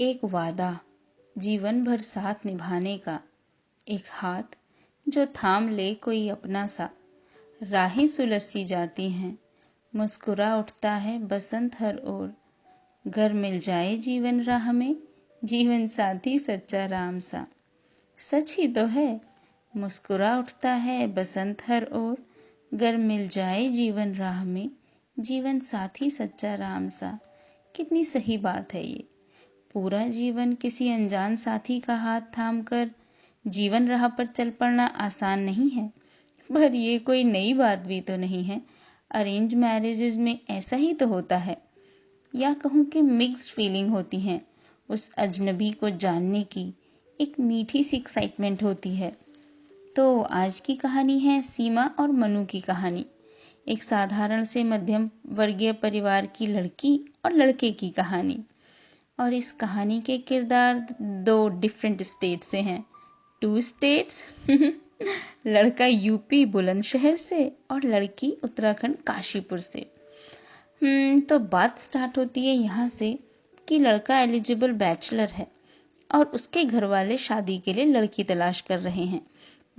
एक वादा जीवन भर साथ निभाने का, एक हाथ जो थाम ले कोई अपना सा। राहें सुलझती जाती हैं, मुस्कुरा उठता है बसंत हर ओर। घर मिल जाए जीवन राह में, जीवन साथी सच्चा राम सा। सच ही तो है, मुस्कुरा उठता है बसंत हर ओर। घर मिल जाए जीवन राह में, जीवन साथी सच्चा राम सा। कितनी सही बात है ये। पूरा जीवन किसी अनजान साथी का हाथ थामकर जीवन राह पर चल पड़ना आसान नहीं है, पर ये कोई नई बात भी तो नहीं है। अरेंज मैरिजेज में ऐसा ही तो होता है, या कहूँ कि मिक्स्ड फीलिंग होती है। उस अजनबी को जानने की एक मीठी सी एक्साइटमेंट होती है। तो आज की कहानी है सीमा और मनु की कहानी। एक साधारण से मध्यम वर्गीय परिवार की लड़की और लड़के की कहानी। और इस कहानी के किरदार 2 डिफरेंट स्टेट से हैं। 2 स्टेट्स लड़का यूपी बुलंदशहर से और लड़की उत्तराखंड काशीपुर से। तो बात स्टार्ट होती है यहाँ से कि लड़का एलिजिबल बैचलर है और उसके घर वाले शादी के लिए लड़की तलाश कर रहे हैं।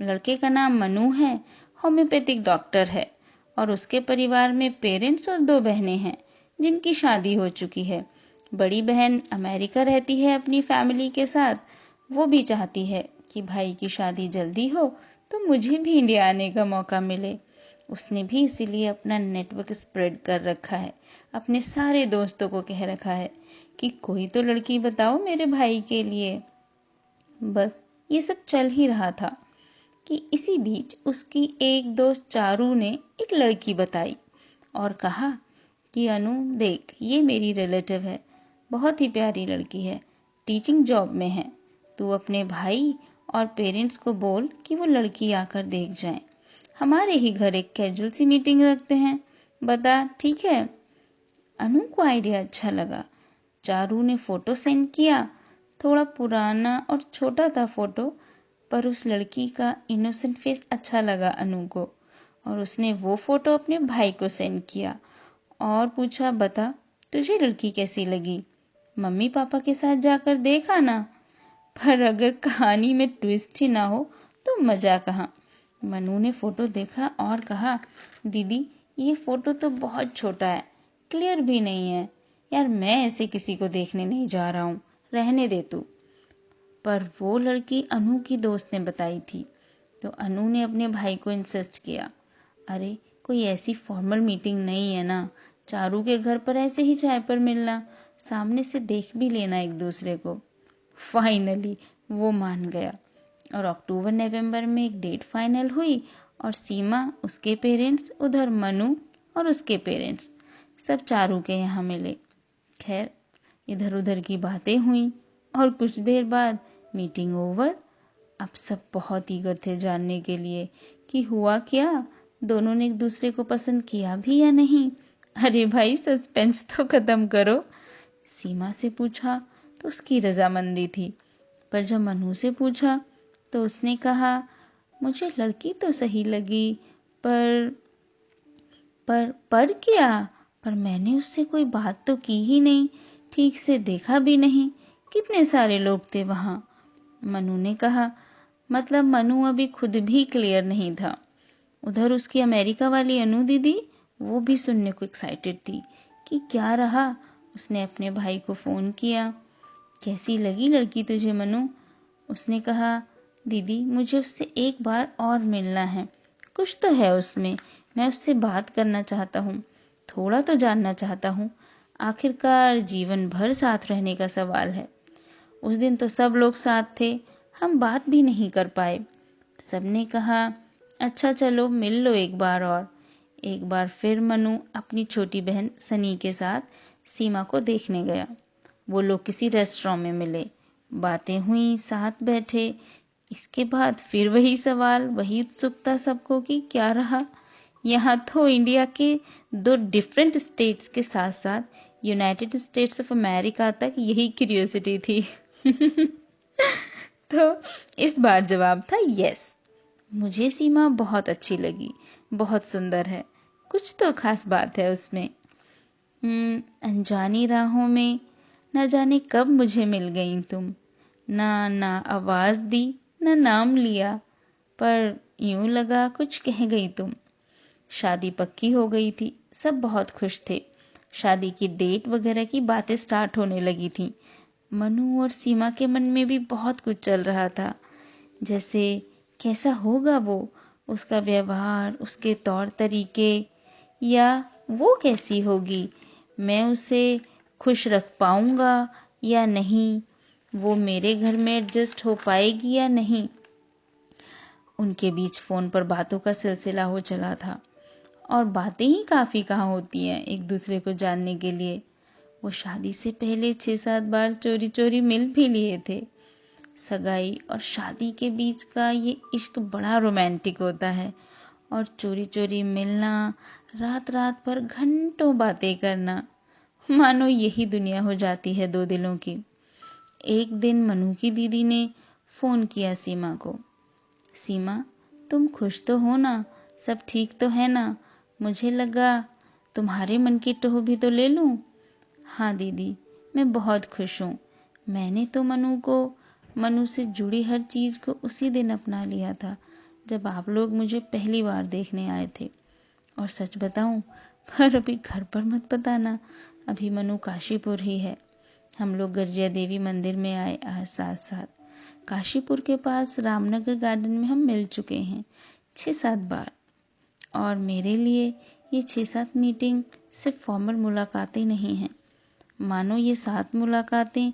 लड़के का नाम मनु है, होम्योपैथिक डॉक्टर है और उसके परिवार में पेरेंट्स और 2 बहनें हैं जिनकी शादी हो चुकी है। बड़ी बहन अमेरिका रहती है अपनी फैमिली के साथ। वो भी चाहती है कि भाई की शादी जल्दी हो तो मुझे भी इंडिया आने का मौका मिले। उसने भी इसीलिए अपना नेटवर्क स्प्रेड कर रखा है, अपने सारे दोस्तों को कह रखा है कि कोई तो लड़की बताओ मेरे भाई के लिए। बस ये सब चल ही रहा था कि इसी बीच उसकी एक दोस्त चारू ने एक लड़की बताई और कहा कि अनु देख, ये मेरी रिलेटिव है, बहुत ही प्यारी लड़की है, टीचिंग जॉब में है। तू अपने भाई और पेरेंट्स को बोल कि वो लड़की आकर देख जाएं। हमारे ही घर एक कैजुअल सी मीटिंग रखते हैं, बता ठीक है? अनु को आइडिया अच्छा लगा। चारू ने फोटो सेंड किया। थोड़ा पुराना और छोटा था फोटो, पर उस लड़की का इनोसेंट फेस अच्छा लगा अनु को और उसने वो फोटो अपने भाई को सेंड किया और पूछा, बता तुझे लड़की कैसी लगी? मम्मी पापा के साथ जाकर देखा ना। पर अगर कहानी में ट्विस्ट ही ना हो तो मजा कहाँ। मनु ने फोटो देखा और कहा, दीदी ये फोटो तो बहुत छोटा है, क्लियर भी नहीं है यार, मैं ऐसे किसी को देखने नहीं जा रहा हूँ, रहने दे तू। पर वो लड़की अनु की दोस्त ने बताई थी, तो अनु ने अपने भाई को इंसिस्ट किया, अरे कोई ऐसी फॉर्मल मीटिंग नहीं है ना, चारू के घर पर ऐसे ही चाय पर मिलना, सामने से देख भी लेना एक दूसरे को। फाइनली वो मान गया और अक्टूबर नवंबर में एक डेट फाइनल हुई और सीमा, उसके पेरेंट्स, उधर मनु और उसके पेरेंट्स सब चारू के यहाँ मिले। खैर इधर उधर की बातें हुई और कुछ देर बाद मीटिंग ओवर। अब सब बहुत ईगर थे जानने के लिए कि हुआ क्या, दोनों ने एक दूसरे को पसंद किया भी या नहीं। अरे भाई सस्पेंस तो खत्म करो। सीमा से पूछा तो उसकी रजामंदी थी, पर जब मनु से पूछा तो उसने कहा, मुझे लड़की तो सही लगी, पर क्या? पर मैंने उससे कोई बात तो की ही नहीं, ठीक से देखा भी नहीं, कितने सारे लोग थे वहाँ। मनु ने कहा, मतलब मनु अभी खुद भी क्लियर नहीं था। उधर उसकी अमेरिका वाली अनु दीदी, वो भी सुनने को एक्साइटेड थी कि क्या रहा। उसने अपने भाई को फ़ोन किया, कैसी लगी लड़की तुझे मनु? उसने कहा, दीदी मुझे उससे एक बार और मिलना है, कुछ तो है उसमें, मैं उससे बात करना चाहता हूँ, थोड़ा तो जानना चाहता हूँ, आखिरकार जीवन भर साथ रहने का सवाल है। उस दिन तो सब लोग साथ थे, हम बात भी नहीं कर पाए। सबने कहा, अच्छा चलो मिल लो एक बार और। एक बार फिर मनु अपनी छोटी बहन सनी के साथ सीमा को देखने गया। वो लोग किसी रेस्टोरेंट में मिले, बातें हुई, साथ बैठे। इसके बाद फिर वही सवाल, वही उत्सुकता सबको कि क्या रहा। यहाँ तो इंडिया के 2 डिफरेंट स्टेट्स के साथ साथ यूनाइटेड स्टेट्स ऑफ अमेरिका तक यही क्यूरियोसिटी थी। तो इस बार जवाब था यस, मुझे सीमा बहुत अच्छी लगी, बहुत सुंदर है, कुछ तो खास बात है उसमें। अनजानी राहों में न जाने कब मुझे मिल गई तुम। ना आवाज दी न नाम लिया, पर यूं लगा कुछ कह गई तुम। शादी पक्की हो गई थी, सब बहुत खुश थे। शादी की डेट वगैरह की बातें स्टार्ट होने लगी थी। मनु और सीमा के मन में भी बहुत कुछ चल रहा था। जैसे कैसा होगा उसका व्यवहार, उसके तौर तरीके, या वो कैसी होगी, मैं उसे खुश रख पाऊंगा या नहीं, वो मेरे घर में एडजस्ट हो पाएगी या नहीं। उनके बीच फोन पर बातों का सिलसिला हो चला था, और बातें ही काफ़ी कहाँ होती हैं एक दूसरे को जानने के लिए। वो शादी से पहले 6-7 बार चोरी चोरी मिल भी लिए थे। सगाई और शादी के बीच का ये इश्क बड़ा रोमांटिक होता है, और चोरी चोरी मिलना, रात रात भर घंटों बातें करना, मानो यही दुनिया हो जाती है दो दिलों की। एक दिन मनु की दीदी ने फ़ोन किया सीमा को। सीमा, तुम खुश तो हो ना, सब ठीक तो है ना? मुझे लगा तुम्हारे मन की टोह भी तो ले लूं। हाँ दीदी, मैं बहुत खुश हूँ। मैंने तो मनु से जुड़ी हर चीज़ को उसी दिन अपना लिया था जब आप लोग मुझे पहली बार देखने आए थे। और सच बताऊं, पर अभी घर पर मत बताना, अभी मनु काशीपुर ही है। हम लोग गर्जिया देवी मंदिर में आए आज साथ साथ। काशीपुर के पास रामनगर गार्डन में हम मिल चुके हैं 6-7 बार। और मेरे लिए ये 6-7 मीटिंग सिर्फ फॉर्मल मुलाकातें नहीं हैं, मानो ये 7 मुलाकातें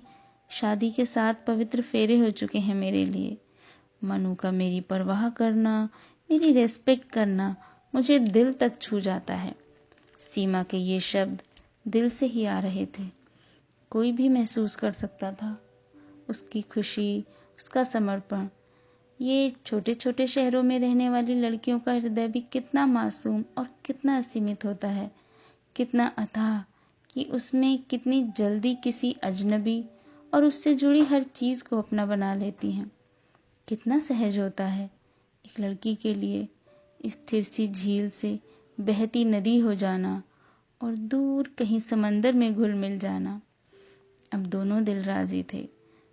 शादी के 7 पवित्र फेरे हो चुके हैं मेरे लिए। मनु का मेरी परवाह करना, मेरी रेस्पेक्ट करना मुझे दिल तक छू जाता है। सीमा के ये शब्द दिल से ही आ रहे थे। कोई भी महसूस कर सकता था उसकी खुशी, उसका समर्पण। ये छोटे छोटे शहरों में रहने वाली लड़कियों का हृदय भी कितना मासूम और कितना असीमित होता है, कितना अथाह, कि उसमें कितनी जल्दी किसी अजनबी और उससे जुड़ी हर चीज़ को अपना बना लेती हैं। कितना सहज होता है एक लड़की के लिए स्थिर सी झील से बहती नदी हो जाना और दूर कहीं समंदर में घुल मिल जाना। अब दोनों दिल राजी थे,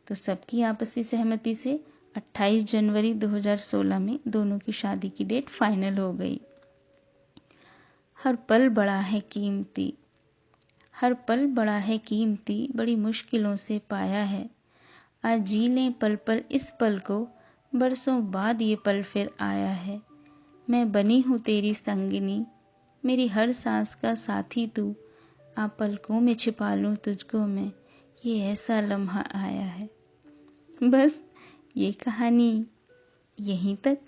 तो सबकी आपसी सहमति से 28 जनवरी 2016 में दोनों की शादी की डेट फाइनल हो गई। हर पल बड़ा है कीमती, हर पल बड़ा है कीमती, बड़ी मुश्किलों से पाया है। आज जी लें पल पल इस पल को, बरसों बाद ये पल फिर आया है। मैं बनी हूँ तेरी संगिनी, मेरी हर सांस का साथी तू, आ पलकों में छिपा लूँ तुझको मैं, ये ऐसा लम्हा आया है। बस ये कहानी यहीं तक।